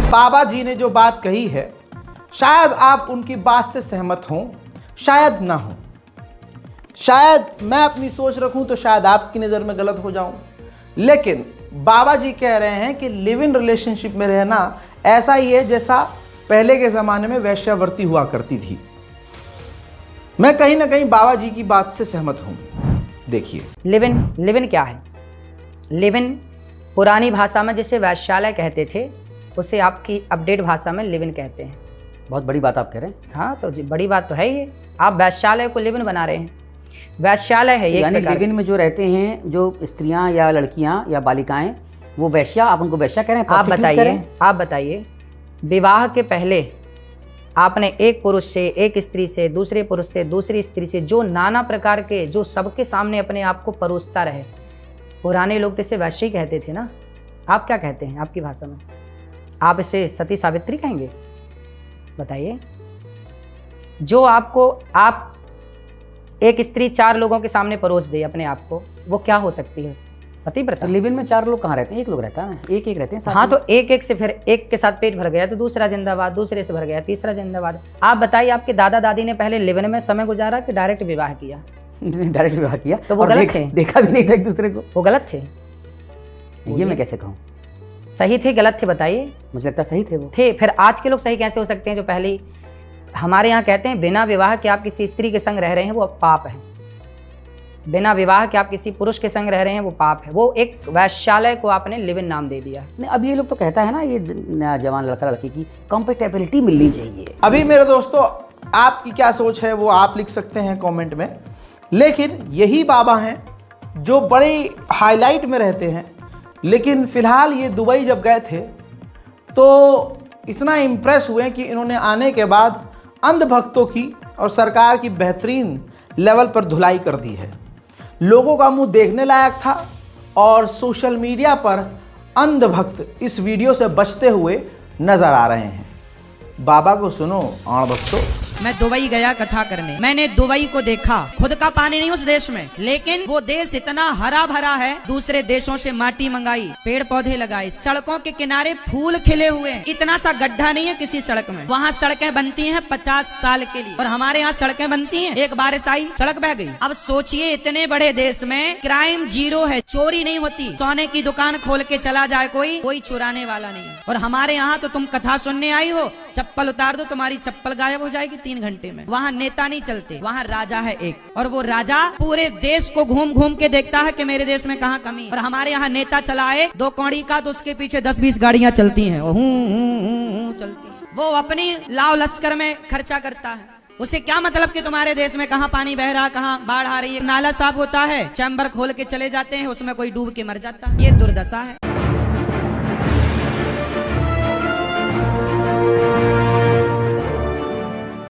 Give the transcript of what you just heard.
बाबा जी ने जो बात कही है, शायद आप उनकी बात से सहमत हों, शायद ना हो। शायद मैं अपनी सोच रखूं तो शायद आपकी नज़र में गलत हो जाऊं, लेकिन बाबा जी कह रहे हैं कि लिव इन रिलेशनशिप में रहना ऐसा ही है जैसा पहले के ज़माने में वेश्यावृत्ति हुआ करती थी। मैं कहीं ना कहीं बाबा जी की बात से सहमत हूं। देखिए, लिव इन क्या है? लिव इन पुरानी भाषा में जिसे वैश्यालय कहते थे, उसे आपकी अपडेट भाषा में लिव इन कहते हैं। बहुत बड़ी बात आप कह रहे हैं। हाँ तो जी, बड़ी बात तो है ये। आप वैश्यालय को लिव इन बना रहे हैं। वैश्यालय है ये, यानी लिव इन में जो रहते हैं, जो स्त्रियां या लड़कियां या बालिकाएं, वो वैश्या, आप उनको वैश्या कह रहे हैं? आप बताइए, विवाह के पहले आपने एक पुरुष से, एक स्त्री से, दूसरे पुरुष से, दूसरी स्त्री से, जो नाना प्रकार के, जो सबके सामने अपने आप को परोसता रहे, पुराने लोग तो इसे वैश्य ही कहते थे ना। आप क्या कहते हैं आपकी भाषा में? आप इसे सती सावित्री कहेंगे? बताइए। जो आपको, आप एक स्त्री 4 लोगों के सामने परोस दे अपने आप को, वो क्या हो सकती है? पतिव्रता। लिव इन में 4 लोग कहाँ रहते हैं? एक लोग रहता है ना, एक रहते हैं। हाँ तो एक से, फिर एक के साथ पेट भर गया तो दूसरा जिंदाबाद, दूसरे से भर गया तीसरा जिंदाबाद। आप बताइए, आपके दादा दादी ने पहले लिव इन में समय गुजारा कि डायरेक्ट विवाह किया? डायरेक्ट विवाह किया। तो वो गलत थे? देखा भी नहीं था एक दूसरे को। वो गलत थे? ये मैं कैसे कहूँ? सही थे गलत थे? बताइए। मुझे लगता सही थे वो। थे। फिर आज के लोग सही कैसे हो सकते हैं? जो पहले हमारे यहाँ कहते हैं बिना विवाह के आप किसी स्त्री के संग रह रहे हैं वो पाप है। बिना विवाह के आप किसी पुरुष के संग रह रहे हैं वो पाप है। वो एक वैश्यालय को आपने लिव इन नाम दे दिया। नहीं, अब ये लोग तो कहता है ना, ये जवान लड़का लड़की की कंपेटेबिलिटी मिलनी चाहिए। अभी मेरे दोस्तों, आपकी क्या सोच है वो आप लिख सकते हैं कमेंट में, लेकिन यही बाबा हैं जो बड़ी हाईलाइट में रहते हैं। लेकिन फ़िलहाल ये दुबई जब गए थे तो इतना इम्प्रेस हुए कि इन्होंने आने के बाद अंधभक्तों की और सरकार की बेहतरीन लेवल पर धुलाई कर दी है। लोगों का मुंह देखने लायक था और सोशल मीडिया पर अंधभक्त इस वीडियो से बचते हुए नजर आ रहे हैं। बाबा को सुनो भक्तों। मैं दुबई गया कथा करने, मैंने दुबई को देखा। खुद का पानी नहीं उस देश में, लेकिन वो देश इतना हरा भरा है। दूसरे देशों से माटी मंगाई, पेड़ पौधे लगाए, सड़कों के किनारे फूल खिले हुए हैं। इतना सा गड्ढा नहीं है किसी सड़क में। वहाँ सड़कें बनती हैं 50 साल के लिए, और हमारे यहाँ सड़कें बनती हैं, एक बारिश आई सड़क बह गई। अब सोचिए, इतने बड़े देश में क्राइम 0 है, चोरी नहीं होती। सोने की दुकान खोल के चला जाए कोई चुराने वाला नहीं है। और हमारे यहाँ तो तुम कथा सुनने आई हो, चप्पल उतार दो, तुम्हारी चप्पल गायब हो जाएगी 3 घंटे में। वहाँ नेता नहीं चलते, वहाँ राजा है एक, और वो राजा पूरे देश को घूम घूम के देखता है कि मेरे देश में कहाँ कमी है। और हमारे यहाँ नेता चलाए 2 कौड़ी का तो उसके पीछे 10-20 गाड़ियां चलती हैं, चलती हैं। वो अपनी लाव लश्कर में खर्चा करता है। उसे क्या मतलब कि तुम्हारे देश में कहाँ पानी बह रहा, कहाँ बाढ़ आ रही है। नाला साफ होता है, चैम्बर खोल के चले जाते हैं, उसमें कोई डूब के मर जाता है। ये दुर्दशा है।